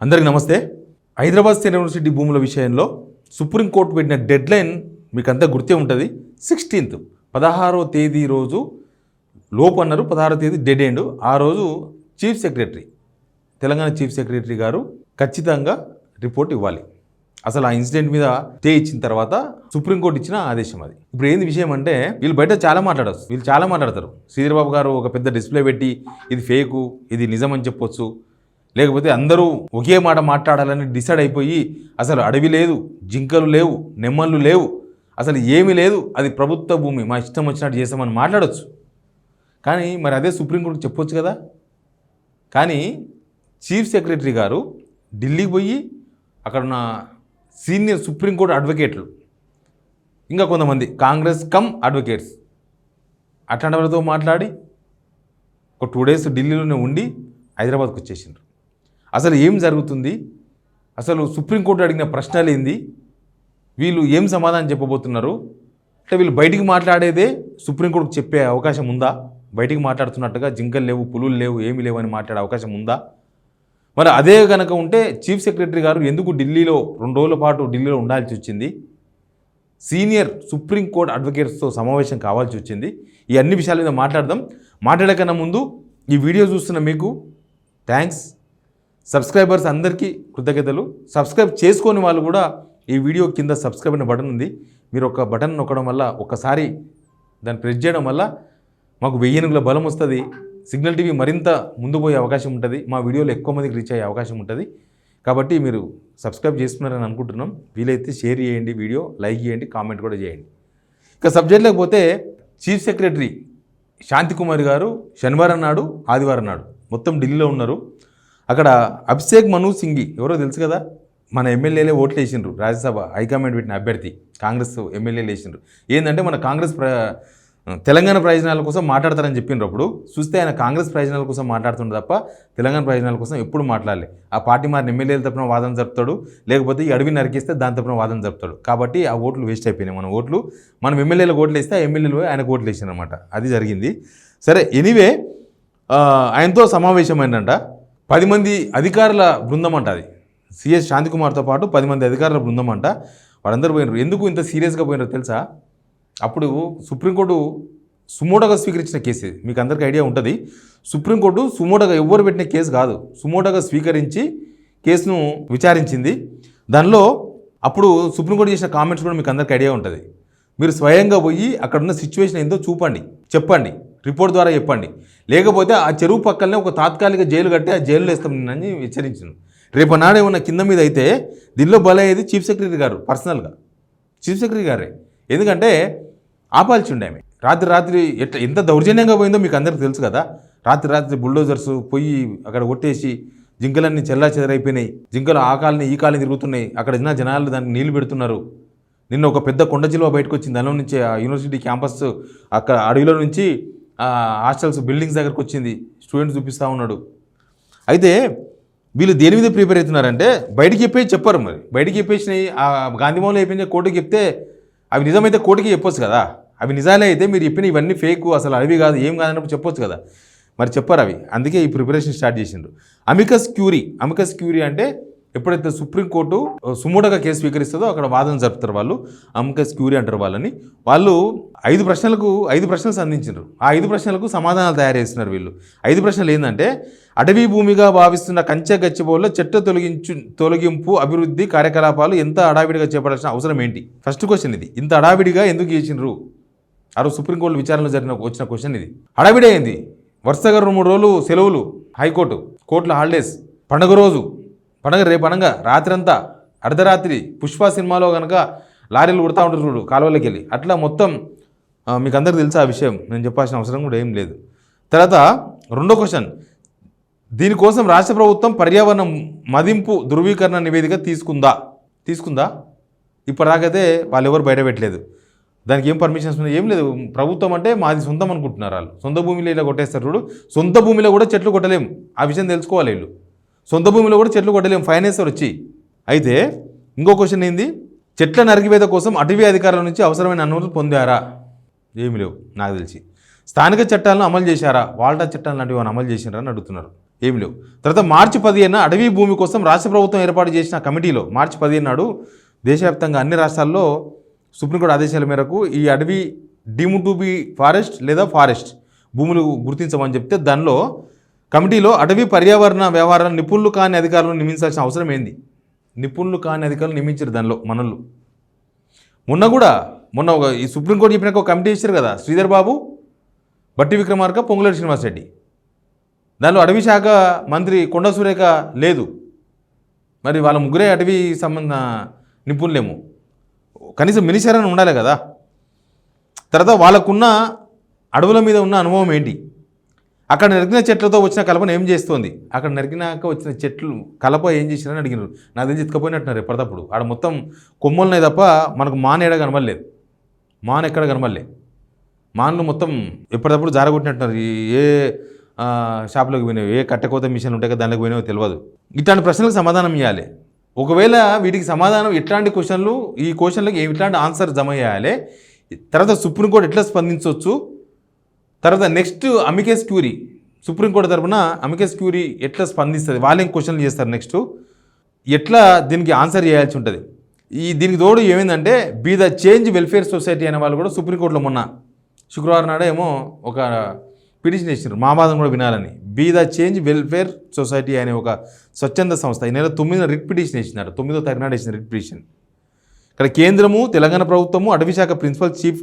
అందరికీ నమస్తే. Hyderabad state university భూముల విషయంలో సుప్రీంకోర్టు పెట్టిన డెడ్ లైన్ మీకు అంతా గుర్తే ఉంటుంది. 16th 16వ తేదీ రోజు లోపు అన్నారు, 16వ తేదీ డెడ్ ఎండ్. ఆ రోజు chief secretary, Telangana chief secretary గారు ఖచ్చితంగా రిపోర్ట్ ఇవ్వాలి. అసలు ఆ ఇన్సిడెంట్ మీద స్టే ఇచ్చిన తర్వాత సుప్రీంకోర్టు ఇచ్చిన ఆదేశం అది. ఇప్పుడు ఏంది విషయం అంటే, వీళ్ళు బయట చాలా మాట్లాడతారు. శ్రీధర్బాబు గారు ఒక పెద్ద డిస్ప్లే పెట్టి ఇది ఫేకు, ఇది నిజం అని చెప్పొచ్చు. లేకపోతే అందరూ ఒకే మాట మాట్లాడాలని డిసైడ్ అయిపోయి అసలు అడవి లేదు, జింకలు లేవు, నెమ్మళ్ళు లేవు, అసలు ఏమీ లేదు, అది ప్రభుత్వ భూమి, మా ఇష్టం వచ్చినట్టు చేసామని మాట్లాడవచ్చు. కానీ మరి అదే సుప్రీంకోర్టుకు చెప్పొచ్చు కదా. కానీ చీఫ్ సెక్రటరీ గారు ఢిల్లీకి పోయి అక్కడ ఉన్న సీనియర్ సుప్రీంకోర్టు అడ్వకేట్లు, ఇంకా కొంతమంది కాంగ్రెస్ కమ్ అడ్వకేట్స్ అట్లాంటి వాళ్ళతో మాట్లాడి ఒక 2 days ఢిల్లీలోనే ఉండి హైదరాబాద్కి వచ్చేసిండ్రు. అసలు ఏం జరుగుతుంది, అసలు సుప్రీంకోర్టు అడిగిన ప్రశ్నలు ఏంది, వీళ్ళు ఏం సమాధానం చెప్పబోతున్నారు, అంటే వీళ్ళు బయటికి మాట్లాడేదే సుప్రీంకోర్టుకు చెప్పే అవకాశం ఉందా? బయటికి మాట్లాడుతున్నట్టుగా జింకలు లేవు, పులులు లేవు, ఏమీ లేవు అని మాట్లాడే అవకాశం ఉందా? మరి అదే కనుక ఉంటే చీఫ్ సెక్రటరీ గారు ఎందుకు ఢిల్లీలో 2 రోజుల పాటు ఢిల్లీలో ఉండాల్సి వచ్చింది, సీనియర్ సుప్రీంకోర్టు అడ్వకేట్స్తో సమావేశం కావాల్సి వచ్చింది? ఈ అన్ని విషయాల మీద మాట్లాడదాం. మాట్లాడకన్నా ముందు ఈ వీడియో చూస్తున్న మీకు థ్యాంక్స్, సబ్స్క్రైబర్స్ అందరికీ కృతజ్ఞతలు. సబ్స్క్రైబ్ చేసుకోని వాళ్ళు కూడా ఈ వీడియో కింద సబ్స్క్రైబ్ అనే బటన్ ఉంది, మీరు ఒక బటన్ నొక్కడం వల్ల, ఒక్కసారి దాన్ని ప్రెస్ చేయడం వల్ల మాకు 1000 ఏనుగుల బలం వస్తుంది. సిగ్నల్ టీవీ మరింత ముందు పోయే అవకాశం ఉంటుంది, మా వీడియోలు ఎక్కువ మందికి రీచ్ అయ్యే అవకాశం ఉంటుంది. కాబట్టి మీరు సబ్స్క్రైబ్ చేసుకున్నారని అనుకుంటున్నాం. వీలైతే షేర్ చేయండి, వీడియో లైక్ చేయండి, కామెంట్ కూడా చేయండి. ఇక సబ్జెక్ట్ లేకపోతే చీఫ్ సెక్రటరీ శాంతికుమారి గారు శనివారం నాడు, ఆదివారం నాడు మొత్తం ఢిల్లీలో ఉన్నారు. అక్కడ అభిషేక్ మను సింఘి ఎవరో తెలుసు కదా, మన ఎమ్మెల్యేలే ఓట్లు వేసిండ్రు, రాజ్యసభ హైకమాండ్ పెట్టిన అభ్యర్థి, కాంగ్రెస్ ఎమ్మెల్యేలు వేసిండ్రు. ఏంటంటే మన కాంగ్రెస్ తెలంగాణ ప్రయోజనాల కోసం మాట్లాడతారని చెప్పిండ్రు. అప్పుడు చూస్తే ఆయన కాంగ్రెస్ ప్రయోజనాల కోసం మాట్లాడుతుండే తప్ప తెలంగాణ ప్రయోజనాల కోసం ఎప్పుడు మాట్లాడలే. ఆ పార్టీ మారిన ఎమ్మెల్యేల తరపున వాదన జరుపుతాడు, లేకపోతే ఈ అడవి నరికిస్తే దాని తరపున వాదన జరుపుతాడు. కాబట్టి ఆ ఓట్లు వేస్ట్ అయిపోయినాయి. మన ఓట్లు, మనం ఎమ్మెల్యేలకు ఓట్లు వేస్తే ఆ ఎమ్మెల్యేలు ఆయనకు ఓట్లు వేసారు అనమాట. అది జరిగింది. సరే, ఎనీవే ఆయనతో సమావేశమైందంట 10 మంది అధికారుల బృందం అంట. అది సిఎస్ శాంతికుమార్తో పాటు 10 మంది అధికారుల బృందం అంట. వాళ్ళందరూ పోయినారు. ఎందుకు ఇంత సీరియస్గా పోయినారో తెలుసా? అప్పుడు సుప్రీంకోర్టు సుమోటోగా స్వీకరించిన కేసు ఇది, మీకు అందరికీ ఐడియా ఉంటుంది. సుప్రీంకోర్టు సుమోటోగా ఎవ్వరు పెట్టిన కేసు కాదు, సుమోటోగా స్వీకరించి కేసును విచారించింది. దానిలో అప్పుడు సుప్రీంకోర్టు చేసిన కామెంట్స్ కూడా మీకు అందరికీ ఐడియా ఉంటుంది. మీరు స్వయంగా పోయి అక్కడ ఉన్న సిచ్యువేషన్ ఏందో చెప్పండి, రిపోర్ట్ ద్వారా చెప్పండి, లేకపోతే ఆ చెరువు పక్కనే ఒక తాత్కాలిక జైలు కట్టి ఆ జైల్లో వేస్తాం అని హెచ్చరించాను. రేపు నాడు ఏమన్నా కింద మీద అయితే దీనిలో బలయ్యేది చీఫ్ సెక్రటరీ గారు, పర్సనల్గా చీఫ్ సెక్రటరీ గారే. ఎందుకంటే ఆపాల్సి ఉండే ఆమె. రాత్రి ఎంత దౌర్జన్యంగా పోయిందో మీకు అందరికీ తెలుసు కదా. రాత్రి బుల్డోజర్స్ పోయి అక్కడ కొట్టేసి జింకలన్నీ చెల్లా చెదరైపోయినాయి. జింకలు ఆ కాలని ఈ కాలని తిరుగుతున్నాయి. అక్కడ జనాలు దానికి నీళ్లు పెడుతున్నారు. నిన్న ఒక పెద్ద కొండ చిలువ బయటకు వచ్చింది, దానిలో నుంచి ఆ యూనివర్సిటీ క్యాంపస్ అక్కడ అడవిలో నుంచి హాస్టల్స్ బిల్డింగ్స్ దగ్గరకు వచ్చింది, స్టూడెంట్స్ చూపిస్తూ ఉన్నాడు. అయితే వీళ్ళు దేని మీద ప్రిపేర్ అవుతున్నారంటే బయటికి చెప్పారు. మరి బయటికి చెప్పేసినాయి ఆ గాంధీభవన్లో అయిపోయిన కోర్టుకి చెప్తే అవి నిజమైతే కోర్టుకి చెప్పొచ్చు కదా. అవి నిజాలే అయితే మీరు చెప్పిన ఇవన్నీ ఫేక్, అసలు అవి కాదు, ఏం కాదన్నప్పుడు చెప్పొచ్చు కదా. మరి చెప్పారు అవి. అందుకే ఈ ప్రిపరేషన్ స్టార్ట్ చేసిండ్రు. అమికస్ క్యూరీ అంటే ఎప్పుడైతే సుప్రీంకోర్టు సుమోటోగా కేసు స్వీకరిస్తుందో అక్కడ వాదన జరుపుతారు వాళ్ళు, అమికస్ క్యూరీ అంటారు వాళ్ళని. వాళ్ళు 5 ప్రశ్నలు సంధించారు. ఆ 5 ప్రశ్నలకు సమాధానాలు తయారు చేస్తున్నారు వీళ్ళు. 5 ప్రశ్నలు ఏంటంటే, అటవీ భూమిగా భావిస్తున్న కంచె గచ్చిబౌలిలో చెట్టు తొలగింపు అభివృద్ధి కార్యకలాపాలు ఎంత హడావిడిగా చేపడాల్సిన అవసరం ఏంటి? ఫస్ట్ క్వశ్చన్ ఇది. ఇంత హడావిడిగా ఎందుకు చేసిండ్రు? ఆ రోజు సుప్రీంకోర్టు విచారణలో వచ్చిన క్వశ్చన్ ఇది. హడావిడి అయింది. వరుసగా 2-3 రోజులు సెలవులు, కోర్టుల హాలిడేస్, రేపు అనగా రాత్రంతా, అర్ధరాత్రి పుష్ప సినిమాలో కనుక లారీలు ఉడతా ఉంటారు చూడు కాలువలోకి వెళ్ళి, అట్లా మొత్తం మీకు అందరికీ తెలుసు ఆ విషయం, నేను చెప్పాల్సిన అవసరం కూడా ఏం లేదు. తర్వాత 2వ క్వశ్చన్, దీనికోసం రాష్ట్ర ప్రభుత్వం పర్యావరణ మదింపు ధృవీకరణ నివేదిక తీసుకుందా? ఇప్పటిదాకైతే వాళ్ళు ఎవరు బయట పెట్టలేదు. దానికి ఏం పర్మిషన్స్ ఉన్నాయి, ఏం లేదు. ప్రభుత్వం అంటే మాది సొంతం అనుకుంటున్నారు వాళ్ళు. సొంత భూమిలో ఇలా కొట్టేస్తారు చూడు. సొంత భూమిలో కూడా చెట్లు కొట్టలేం, ఆ విషయం తెలుసుకోవాలి వీళ్ళు. సొంత భూమిలో కూడా చెట్లు కొట్టలేం, ఫైన్ వేస్తారు వచ్చి. అయితే ఇంకో క్వశ్చన్ ఏంది, చెట్ల నరికివేత కోసం అటవీ అధికారుల నుంచి అవసరమైన అనుమతులు పొందారా? ఏమి లేవు నాకు తెలిసి. స్థానిక చట్టాలను అమలు చేశారా? వాల్టా చట్టాలు లాంటివి అమలు చేసినారా అని అడుగుతున్నారు. ఏమి లేవు. తర్వాత మార్చి 15 అటవీ భూమి కోసం రాష్ట్ర ప్రభుత్వం ఏర్పాటు చేసిన కమిటీలో మార్చి 15 నాడు దేశవ్యాప్తంగా అన్ని రాష్ట్రాల్లో సుప్రీంకోర్టు ఆదేశాల మేరకు ఈ అటవీ డీమ్డ్ టు బి ఫారెస్ట్ లేదా ఫారెస్ట్ భూములు గుర్తించమని చెప్తే దానిలో కమిటీలో అటవీ పర్యావరణ వ్యవహారాల నిపుణులు కాని అధికారులను నియమించాల్సిన అవసరం ఏంది? నిపుణులు కాని అధికారులు నియమించారు దానిలో మనల్ని. మొన్న ఈ సుప్రీంకోర్టు చెప్పినాక ఒక కమిటీ ఇచ్చారు కదా, శ్రీధర్ బాబు, బట్టి విక్రమార్క, పొంగులేటి శ్రీనివాసరెడ్డి. దానిలో అటవీ శాఖ మంత్రి కొండా సురేఖ లేదు. మరి వాళ్ళ ముగ్గురే అటవీ సంబంధ నిపుణులేమో, కనీసం మినిస్టర్ అని ఉండాలి కదా. తర్వాత వాళ్ళకున్న అడవుల మీద ఉన్న అనుభవం ఏంటి? అక్కడ నరికిన చెట్లతో వచ్చిన కలపను ఏం చేస్తోంది? అక్కడ నరికినాక వచ్చిన చెట్లు కలప ఏం చేసినారని అడిగినారు. నాకు తెలిసి ఎత్తుకపోయినట్టున్నారు ఎప్పటికప్పుడు. ఆడ మొత్తం కొమ్మలున్నాయి తప్ప మనకు మానేడ కనబడలేదు. మాన్ ఎక్కడ కనబడలేదు. మాన్లు మొత్తం ఎప్పటికప్పుడు జారగొట్టినట్టున్నారు. ఏ షాపులకు పోయినావు, ఏ కట్టకోత మిషన్ ఉంటాయి కదా దానికి పోయినావో తెలియదు. ఇట్లాంటి ప్రశ్నలకు సమాధానం ఇవ్వాలి. ఒకవేళ వీటికి సమాధానం ఎట్లాంటి క్వశ్చన్లు, ఈ క్వశ్చన్లకు ఎట్లాంటి ఆన్సర్ జమ చేయాలి, తర్వాత సుప్రీంకోర్టు ఎట్లా స్పందించవచ్చు, తర్వాత నెక్స్ట్ అమికేస్ క్యూరీ, సుప్రీంకోర్టు తరఫున అమికేస్ క్యూరీ ఎట్లా స్పందిస్తుంది, వాళ్ళేం క్వశ్చన్లు చేస్తారు, నెక్స్ట్ ఎట్లా దీనికి ఆన్సర్ చేయాల్సి ఉంటుంది. దీనికి తోడు ఏమైందంటే be the change welfare society అనే వాళ్ళు కూడా సుప్రీంకోర్టులో మొన్న శుక్రవారం నాడు ఏమో ఒక పిటిషన్ ఇచ్చినారు, మా వాదం కూడా వినాలని. Be the change welfare society అనే ఒక స్వచ్ఛంద సంస్థ ఈ నెల 9న రిట్ పిటిషన్ ఇచ్చినారు. 9వ తారీఖు నాడు ఇచ్చిన రిట్ పిటిషన్. ఇక్కడ కేంద్రము, తెలంగాణ ప్రభుత్వము, అటవీ శాఖ ప్రిన్సిపల్ చీఫ్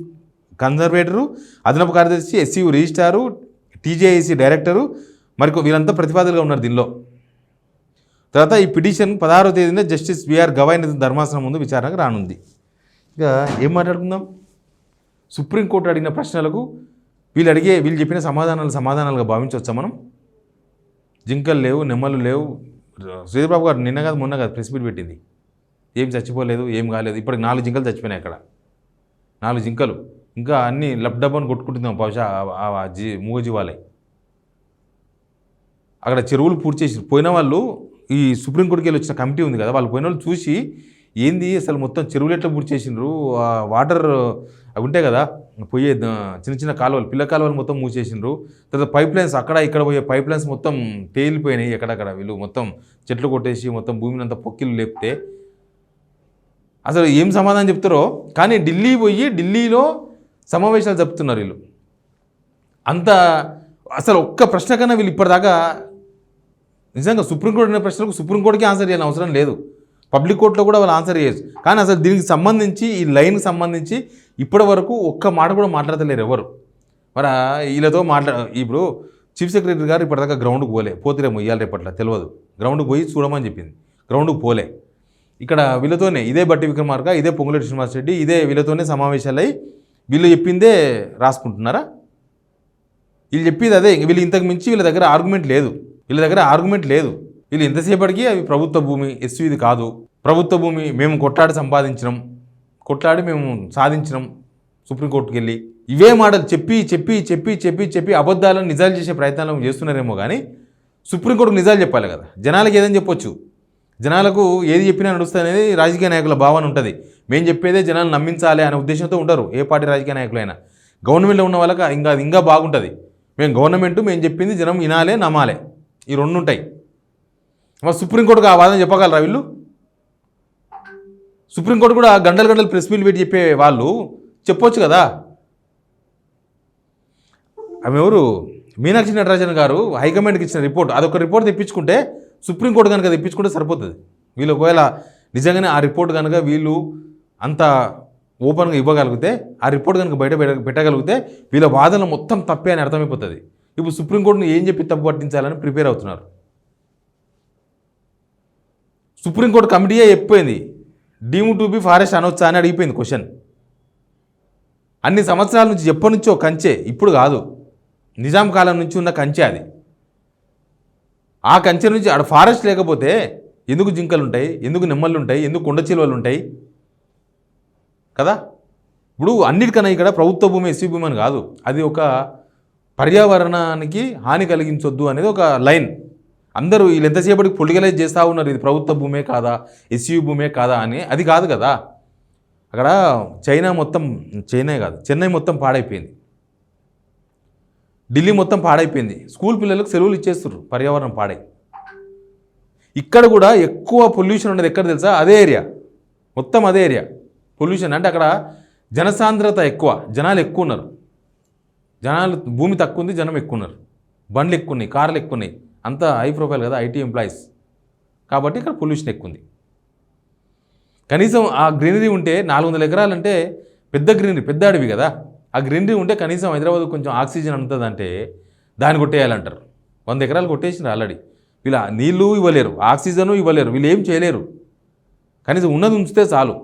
కన్జర్వేటరు, అదనపు కార్యదర్శి, ఎస్సీయు రిజిస్ట్రారు, టీజేఐసీ డైరెక్టరు, మరి వీళ్ళంతా ప్రతిపాదనగా ఉన్నారు దీనిలో. తర్వాత ఈ పిటిషన్ 16వ తేదీన జస్టిస్ బిఆర్ గవాయ్ ధర్మాసనం ముందు విచారణకు రానుంది. ఇక ఏం మాట్లాడుకుందాం? సుప్రీంకోర్టు అడిగిన ప్రశ్నలకు వీళ్ళు చెప్పిన సమాధానాలుగా భావించవచ్చా మనం? జింకలు లేవు, నెమ్మలు లేవు. శ్రీధర్బాబు గారు నిన్న కాదు మొన్న కాదు ప్రెస్ మీట్ పెట్టింది, ఏం చచ్చిపోలేదు, ఏం కాలేదు. ఇప్పటికి 4 జింకలు చచ్చిపోయినాయి. అక్కడ 4 జింకలు, ఇంకా అన్నీ లబ్డబ్బని కొట్టుకుంటుందాం బహుశా మూగజీవాలే. అక్కడ చెరువులు పూర్తి చేసి పోయిన వాళ్ళు, ఈ సుప్రీంకోర్టుకి వెళ్ళి వచ్చిన కమిటీ ఉంది కదా, వాళ్ళు పోయిన వాళ్ళు చూసి ఏంది అసలు మొత్తం చెరువులు ఎట్లా పూర్తి చేసిండ్రు, వాటర్ అవి ఉంటాయి కదా పోయే చిన్న చిన్న కాలువలు, పిల్ల కాలువలు మొత్తం మూసేసిండ్రు. తర్వాత పైప్ లైన్స్ అక్కడ ఇక్కడ పోయే పైప్ లైన్స్ మొత్తం తేలిపోయినాయి ఎక్కడక్కడ. వీళ్ళు మొత్తం చెట్లు కొట్టేసి మొత్తం భూమిని అంతా పొక్కిలు లేపితే అసలు ఏం సమాధానం చెప్తారో. కానీ ఢిల్లీలో సమావేశాలు జరుపుతున్నారు వీళ్ళు. అంత అసలు ఒక్క ప్రశ్న కన్నా వీళ్ళు ఇప్పటిదాకా నిజంగా సుప్రీంకోర్టు అనే ప్రశ్నలకు సుప్రీంకోర్టుకి ఆన్సర్ చేయాలని అవసరం లేదు, పబ్లిక్ కోర్టులో కూడా వాళ్ళు ఆన్సర్ చేయొచ్చు. కానీ అసలు దీనికి సంబంధించి, ఈ లైన్కి సంబంధించి ఇప్పటి వరకు ఒక్క మాట కూడా మాట్లాడతలేరు ఎవరు. మరి వీళ్ళతో ఇప్పుడు చీఫ్ సెక్రటరీ గారు ఇప్పటిదాకా గ్రౌండ్కి పోతేరేమో ఇవాళ రేపట్ల తెలియదు, గ్రౌండ్కి పోయి చూడమని చెప్పింది, గ్రౌండ్కి పోలే. ఇక్కడ వీళ్ళతోనే ఇదే బట్టి విక్రమార్క, ఇదే పొంగులేటి శ్రీనివాసరెడ్డి, ఇదే వీళ్ళతోనే సమావేశాలై వీళ్ళు చెప్పిందే రాసుకుంటున్నారా? వీళ్ళు చెప్పేది అదే. వీళ్ళు ఇంతకు మించి వీళ్ళ దగ్గర ఆర్గ్యుమెంట్ లేదు. వీళ్ళు ఎంతసేపటికి అవి ప్రభుత్వ భూమి, ఎస్సీది కాదు, ప్రభుత్వ భూమి, మేము కొట్లాడి మేము సాధించినాం సుప్రీంకోర్టుకి వెళ్ళి, ఇవే మాటలు చెప్పి అబద్ధాలను నిజాలు చేసే ప్రయత్నాలు చేస్తున్నారేమో. కానీ సుప్రీంకోర్టుకు నిజాలు చెప్పాలి కదా. జనాలకు ఏదని చెప్పొచ్చు, జనాలకు ఏది చెప్పినా నడుస్తుంది అనేది రాజకీయ నాయకుల భావన ఉంటుంది. మేము చెప్పేదే జనాలు నమ్మించాలి అనే ఉద్దేశంతో ఉంటారు ఏ పార్టీ రాజకీయ నాయకులైనా. గవర్నమెంట్లో ఉన్న వాళ్ళకి ఇంకా బాగుంటుంది. మేము చెప్పింది జనం వినాలే, నమ్మాలే, ఈ 2 ఉంటాయి. మరి సుప్రీంకోర్టుకు ఆ వాదన చెప్పగలరా వీళ్ళు? సుప్రీంకోర్టు కూడా గంటలు ప్రెస్ మీట్ పెట్టి చెప్పే వాళ్ళు చెప్పొచ్చు కదా. ఆమె ఎవరు, మీనాక్షి నటరాజన్ గారు హైకమాండ్కి ఇచ్చిన రిపోర్ట్, అదొక రిపోర్ట్ తెప్పించుకుంటే, సుప్రీంకోర్టు కనుక తెప్పించుకుంటే సరిపోతుంది. వీళ్ళు ఒకవేళ నిజంగానే ఆ రిపోర్ట్ కనుక వీళ్ళు అంత ఓపెన్గా ఇవ్వగలిగితే, ఆ రిపోర్ట్ కనుక బయట పెట్టగలిగితే వీళ్ళ వాదన మొత్తం తప్పే అని అర్థమైపోతుంది. ఇప్పుడు సుప్రీంకోర్టును ఏం చెప్పి తప్పు పట్టించాలని ప్రిపేర్ అవుతున్నారు. సుప్రీంకోర్టు కమిటీయే చెప్పిపోయింది డీమ్డ్ టు బి ఫారెస్ట్ అనొచ్చా అని అడిగిపోయింది క్వశ్చన్. అన్ని సంవత్సరాల నుంచి ఎప్పటి నుంచో కంచె, ఇప్పుడు కాదు, నిజాం కాలం నుంచి ఉన్న కంచె అది. ఆ కంచె నుంచి ఆడ ఫారెస్ట్ లేకపోతే ఎందుకు జింకలు ఉంటాయి, ఎందుకు నెమ్మళ్ళు ఉంటాయి, ఎందుకు కొండ చిలువలు ఉంటాయి కదా. ఇప్పుడు అన్నిటికన్నా ఇక్కడ ప్రభుత్వ భూమి, ఎస్సీ భూమి అని కాదు, అది ఒక పర్యావరణానికి హాని కలిగించొద్దు అనేది ఒక లైన్. అందరూ వీళ్ళు ఎంతసేపటికి పొలిటికలైజ్ చేస్తూ ఉన్నారు, ఇది ప్రభుత్వ భూమే కాదా, ఎస్సీ భూమే కాదా అని. అది కాదు కదా. అక్కడ చెన్నై మొత్తం పాడైపోయింది. ఢిల్లీ మొత్తం పాడైపోయింది. స్కూల్ పిల్లలకు సెలవులు ఇచ్చేస్తున్నారు పర్యావరణం పాడై. ఇక్కడ కూడా ఎక్కువ పొల్యూషన్ ఉండేది ఎక్కడ తెలుసా? అదే ఏరియా, మొత్తం అదే ఏరియా పొల్యూషన్. అంటే అక్కడ జనసాంద్రత ఎక్కువ, జనాలు ఎక్కువ ఉన్నారు. జనాలు భూమి తక్కువ ఉంది, జనం ఎక్కువ ఉన్నారు. బండ్లు ఎక్కువ ఉన్నాయి, కార్లు ఎక్కువ ఉన్నాయి. అంతా హై ప్రొఫైల్ కదా, ఐటీ ఎంప్లాయీస్. కాబట్టి ఇక్కడ పొల్యూషన్ ఎక్కువ ఉంది. కనీసం ఆ గ్రీనరీ ఉంటే 400 ఎకరాలు అంటే పెద్ద గ్రీనరీ, పెద్ద అడవి కదా. ఆ గ్రీనరీ ఉంటే కనీసం హైదరాబాద్ కొంచెం ఆక్సిజన్ అందుతుందంటే దాన్ని కొట్టేయాలంటారు. 100 ఎకరాలు కొట్టేసినారు ఆల్రెడీ. వీళ్ళ నీళ్ళు ఇవ్వలేరు, ఆక్సిజను ఇవ్వలేరు, వీళ్ళు ఏం చేయలేరు. కనీసం ఉన్నది ఉంచితే చాలు.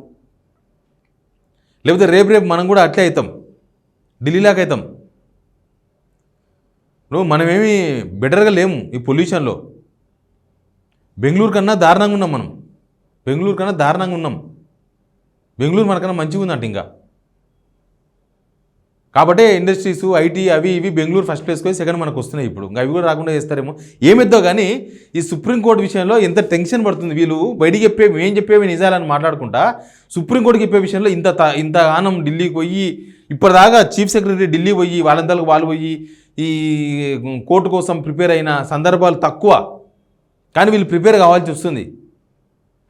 లేకపోతే రేపు మనం కూడా అట్లే అవుతాం, ఢిల్లీలాగా అవుతాం. మనమేమి బెటర్గా లేము ఈ పొల్యూషన్లో. బెంగళూరు కన్నా దారుణంగా ఉన్నాం మనం. బెంగళూరు కన్నా దారుణంగా ఉన్నాం. బెంగళూరు మనకన్నా మంచిగా ఉందంట ఇంకా. కాబట్టి ఇండస్ట్రీస్, ఐటీ అవి ఇవి బెంగళూరు ఫస్ట్ ప్లేస్కి సెకండ్ మనకు వస్తున్నాయి. ఇప్పుడు ఇంకా అవి కూడా రాకుండా చేస్తారేమో ఏమిద్దో. కానీ ఈ సుప్రీంకోర్టు విషయంలో ఎంత టెన్షన్ పడుతుంది. వీళ్ళు బయటికి చెప్పేవి, ఏం చెప్పేవి నిజాలని మాట్లాడుకుంటా సుప్రీంకోర్టుకి చెప్పే విషయంలో ఇంత ఆనం ఢిల్లీకి పోయి, ఇప్పటిదాకా చీఫ్ సెక్రటరీ ఢిల్లీ పోయి వాళ్ళందరికి వాళ్ళు పోయి ఈ కోర్టు కోసం ప్రిపేర్ అయిన సందర్భాలు తక్కువ. కానీ వీళ్ళు ప్రిపేర్ కావాల్సి వస్తుంది.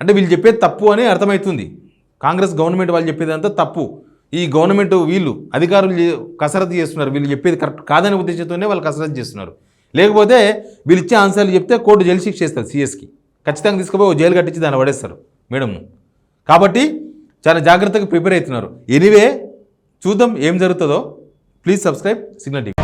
అంటే వీళ్ళు చెప్పేది తప్పు అని అర్థమవుతుంది. కాంగ్రెస్ గవర్నమెంట్ వాళ్ళు చెప్పేదంతా తప్పు. ఈ గవర్నమెంట్ వీళ్ళు అధికారులు కసరత్తు చేస్తున్నారు. వీళ్ళు చెప్పేది కరెక్ట్ కాదనే ఉద్దేశంతోనే వాళ్ళు కసరత్తు చేస్తున్నారు. లేకపోతే వీళ్ళు ఇచ్చే ఆన్సర్లు చెప్తే కోర్టు జైలు శిక్ష చేస్తారు. సీఎస్కి ఖచ్చితంగా తీసుకుపోయి జైలు కట్టించి దాన్ని పడేస్తారు మేడంను. కాబట్టి చాలా జాగ్రత్తగా ప్రిపేర్ అవుతున్నారు. ఎనీవే చూద్దాం ఏం జరుగుతుందో. Please subscribe signal TV.